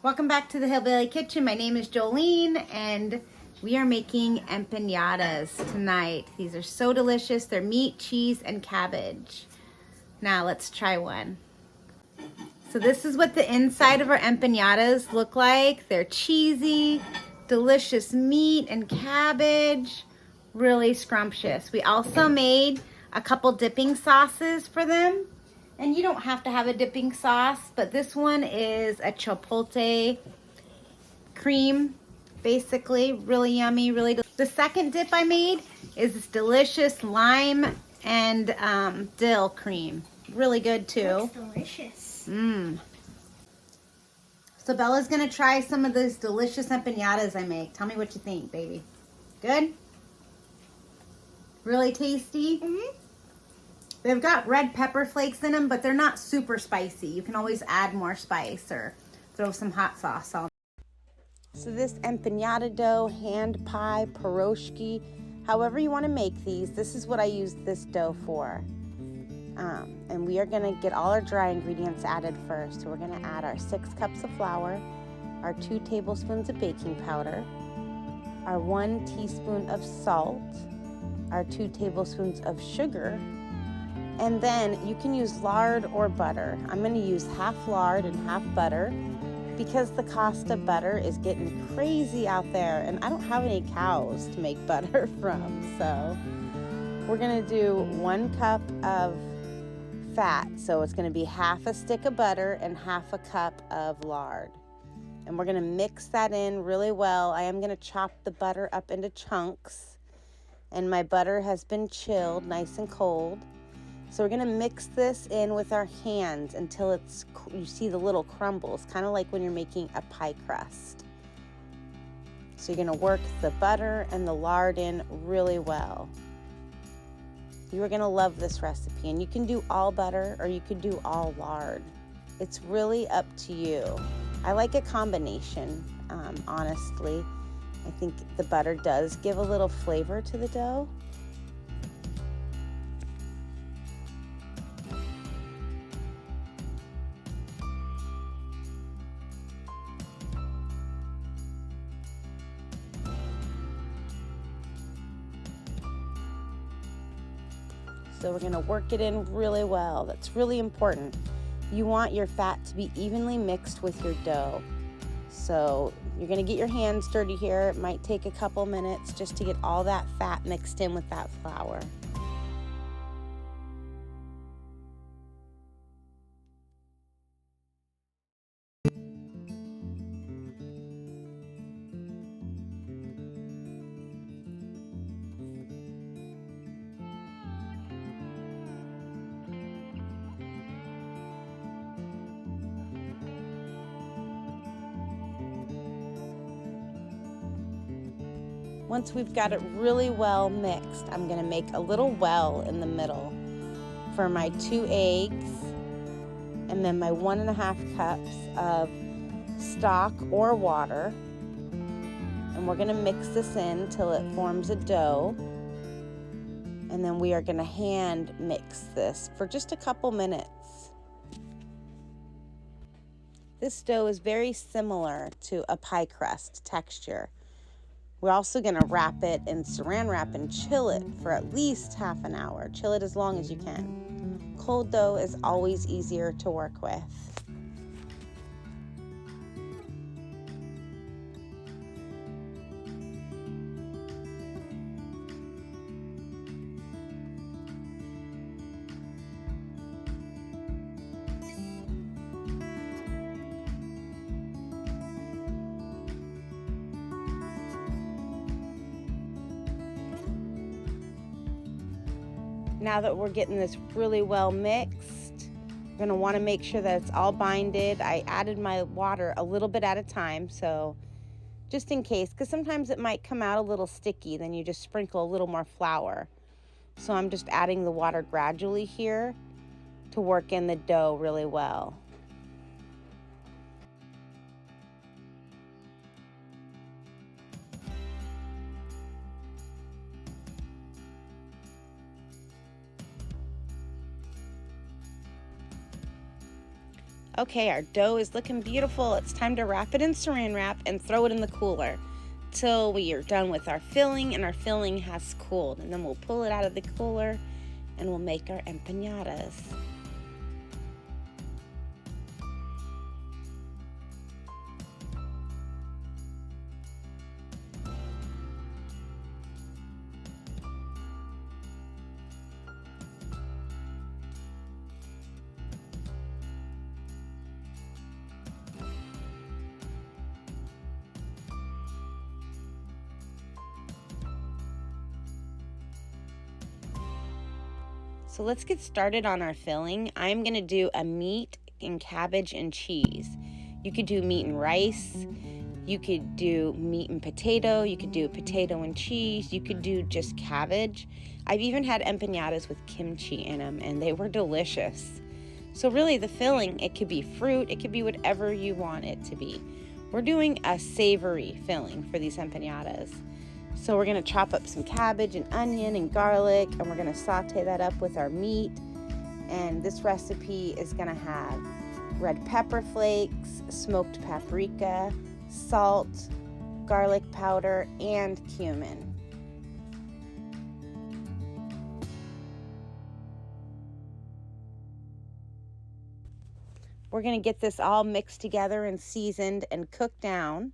Welcome back to the Hillbilly Kitchen. My name is Jolene and we are making empanadas tonight. These are so delicious. They're meat, cheese, and cabbage. Now let's try one. So this is what the inside of our empanadas look like. They're cheesy, delicious meat and cabbage. Really scrumptious. We also made a couple dipping sauces for them. And you don't have to have a dipping sauce, but this one is a chipotle cream, basically. Really yummy, really The second dip I made is this delicious lime and dill cream. Really good too. Looks delicious. So Bella's gonna try some of those delicious empanadas I make. Tell me what you think, baby. Good? Really tasty? They've got red pepper flakes in them, but they're not super spicy. You can always add more spice or throw some hot sauce on. So this empanada dough, hand pie, pierogi, however you want to make these, this is what I use this dough for. And we are going to get all our dry ingredients added first. So we're going to add our 6 cups of flour, our 2 tablespoons of baking powder, our 1 teaspoon of salt, our 2 tablespoons of sugar, and then you can use lard or butter. I'm going to use half lard and half butter because the cost of butter is getting crazy out there and I don't have any cows to make butter from. So we're going to do 1 cup of fat. So it's going to be half a stick of butter and half a cup of lard. And we're going to mix that in really well. I am going to chop the butter up into chunks. And my butter has been chilled nice and cold. So we're going to mix this in with our hands until you see the little crumbles, kind of like when you're making a pie crust. So you're going to work the butter and the lard in really well. You are going to love this recipe, and you can do all butter or you could do all lard. It's really up to you. I like a combination, honestly. I think the butter does give a little flavor to the dough. So we're going to work it in really well. That's really important. You want your fat to be evenly mixed with your dough. So you're going to get your hands dirty here. It might take a couple minutes just to get all that fat mixed in with that flour. Once we've got it really well mixed, I'm going to make a little well in the middle for my 2 eggs and then my 1.5 cups of stock or water. And we're going to mix this in till it forms a dough. And then we are going to hand mix this for just a couple minutes. This dough is very similar to a pie crust texture. We're also going to wrap it in saran wrap and chill it for at least half an hour. Chill it as long as you can. Cold dough is always easier to work with. Now that we're getting this really well mixed, we're going to want to make sure that it's all binded. I added my water a little bit at a time, so just in case, because sometimes it might come out a little sticky, then you just sprinkle a little more flour. So I'm just adding the water gradually here to work in the dough really well. Okay, our dough is looking beautiful. It's time to wrap it in saran wrap and throw it in the cooler till we are done with our filling and our filling has cooled. And then we'll pull it out of the cooler and we'll make our empanadas. So let's get started on our filling. I'm gonna do a meat and cabbage and cheese. You could do meat and rice. You could do meat and potato. You could do potato and cheese. You could do just cabbage. I've even had empanadas with kimchi in them, and they were delicious. So really the filling, it could be fruit. It could be whatever you want it to be. We're doing a savory filling for these empanadas. So we're going to chop up some cabbage and onion and garlic, and we're going to saute that up with our meat. And this recipe is going to have red pepper flakes, smoked paprika, salt, garlic powder, and cumin. We're going to get this all mixed together and seasoned and cooked down.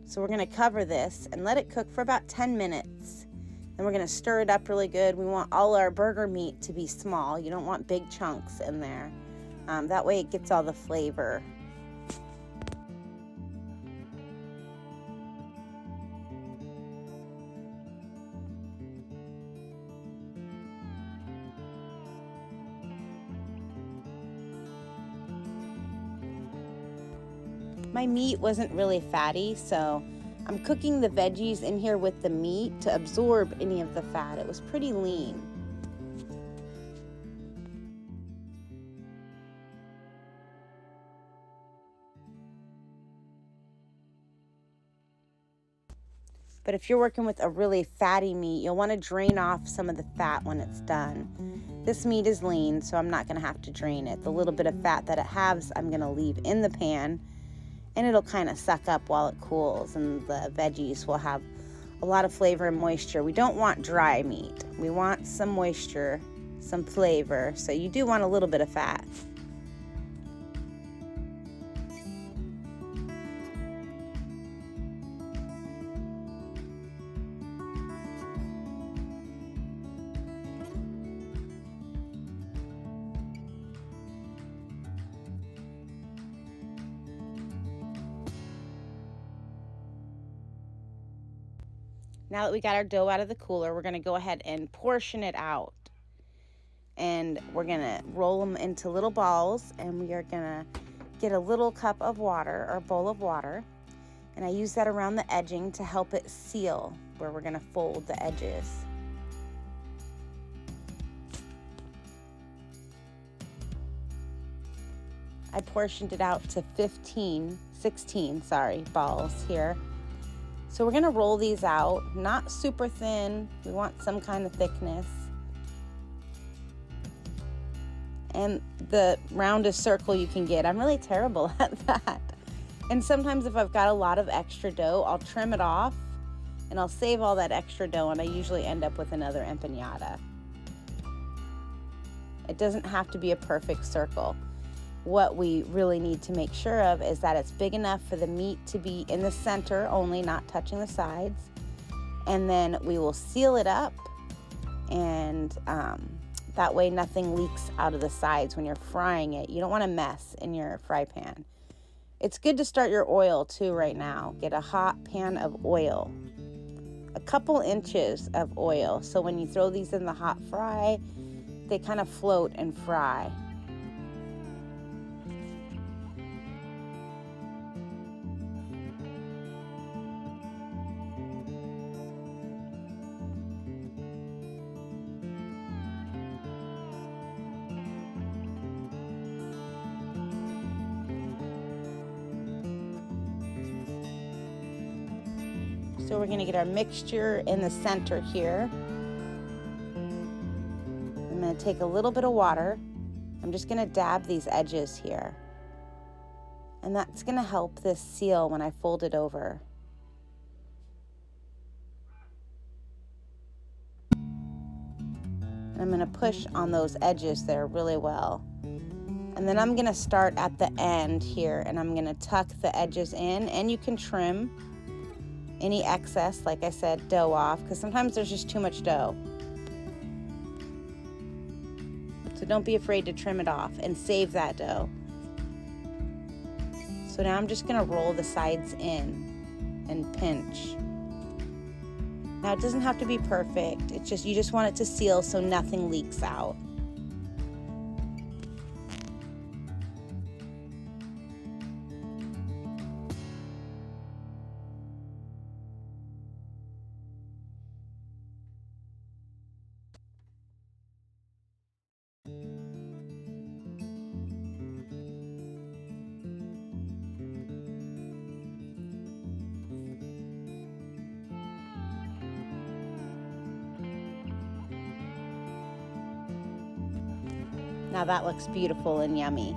So we're going to cover this and let it cook for about 10 minutes. Then we're going to stir it up really good. We want all our burger meat to be small. You don't want big chunks in there. That way it gets all the flavor. My meat wasn't really fatty, so I'm cooking the veggies in here with the meat to absorb any of the fat. It was pretty lean. But if you're working with a really fatty meat, you'll want to drain off some of the fat when it's done. This meat is lean, so I'm not going to have to drain it. The little bit of fat that it has, I'm going to leave in the pan, and it'll kind of suck up while it cools, and the veggies will have a lot of flavor and moisture. We don't want dry meat. We want some moisture, some flavor, so you do want a little bit of fat. Now that we got our dough out of the cooler, we're going to go ahead and portion it out. And we're going to roll them into little balls, and we are going to get a little cup of water or bowl of water. And I use that around the edging to help it seal where we're going to fold the edges. I portioned it out to 16 balls here. So we're going to roll these out, not super thin. We want some kind of thickness. And the roundest circle you can get. I'm really terrible at that. And sometimes if I've got a lot of extra dough, I'll trim it off and I'll save all that extra dough, and I usually end up with another empanada. It doesn't have to be a perfect circle. What we really need to make sure of is that it's big enough for the meat to be in the center only, not touching the sides. And then we will seal it up, and that way nothing leaks out of the sides when you're frying it. You don't want a mess in your fry pan. It's good to start your oil too right now. Get a hot pan of oil, a couple inches of oil, so when you throw these in the hot fry, they kind of float and fry. So we're going to get our mixture in the center here. I'm going to take a little bit of water I'm just gonna dab these edges here. And that's gonna help this seal when I fold it over. And I'm gonna push on those edges there really well. And then I'm gonna start at the end here, and I'm gonna tuck the edges in, and you can trim any excess, like I said, dough off, because sometimes there's just too much dough. So don't be afraid to trim it off and save that dough. So now I'm just gonna roll the sides in and pinch. Now it doesn't have to be perfect. It's just, you just want it to seal so nothing leaks out. Now that looks beautiful and yummy.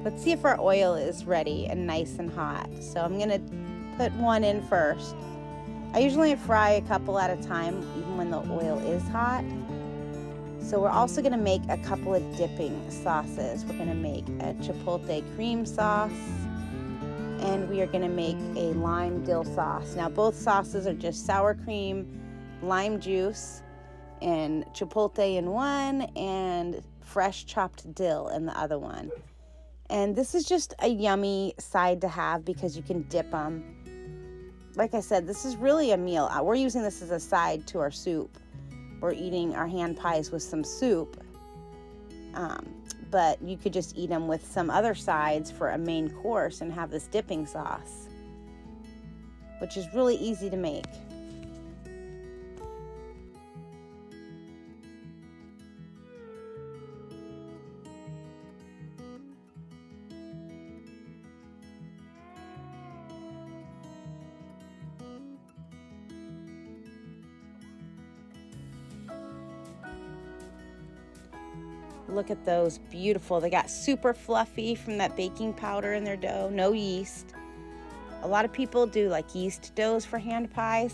Let's see if our oil is ready and nice and hot. So I'm gonna put one in first. I usually fry a couple at a time, even when the oil is hot. So we're also gonna make a couple of dipping sauces. We're gonna make a chipotle cream sauce, and we are gonna make a lime dill sauce. Now both sauces are just sour cream, lime juice, and chipotle in one, and fresh chopped dill in the other one. And this is just a yummy side to have because you can dip them. Like I said, this is really a meal. We're using this as a side to our soup. We're eating our hand pies with some soup, but you could just eat them with some other sides for a main course and have this dipping sauce, which is really easy to make. Look at those, beautiful. They got super fluffy from that baking powder in their dough, no yeast. A lot of people do like yeast doughs for hand pies,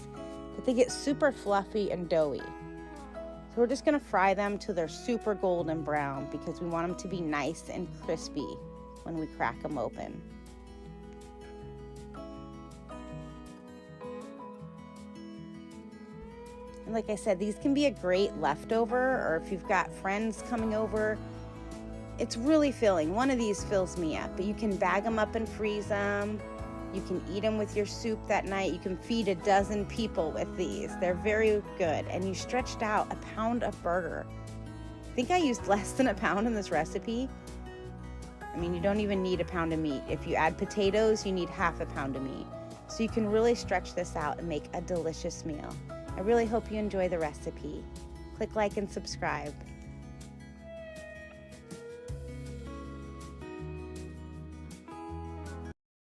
but they get super fluffy and doughy. So we're just gonna fry them till they're super golden brown because we want them to be nice and crispy when we crack them open. And like I said, these can be a great leftover, or if you've got friends coming over, it's really filling. One of these fills me up, but you can bag them up and freeze them. You can eat them with your soup that night. You can feed a dozen people with these. They're very good. And you stretched out a pound of burger. I think I used less than a pound in this recipe. I mean, you don't even need a pound of meat. If you add potatoes, you need half a pound of meat. So you can really stretch this out and make a delicious meal. I really hope you enjoy the recipe. Click like and subscribe.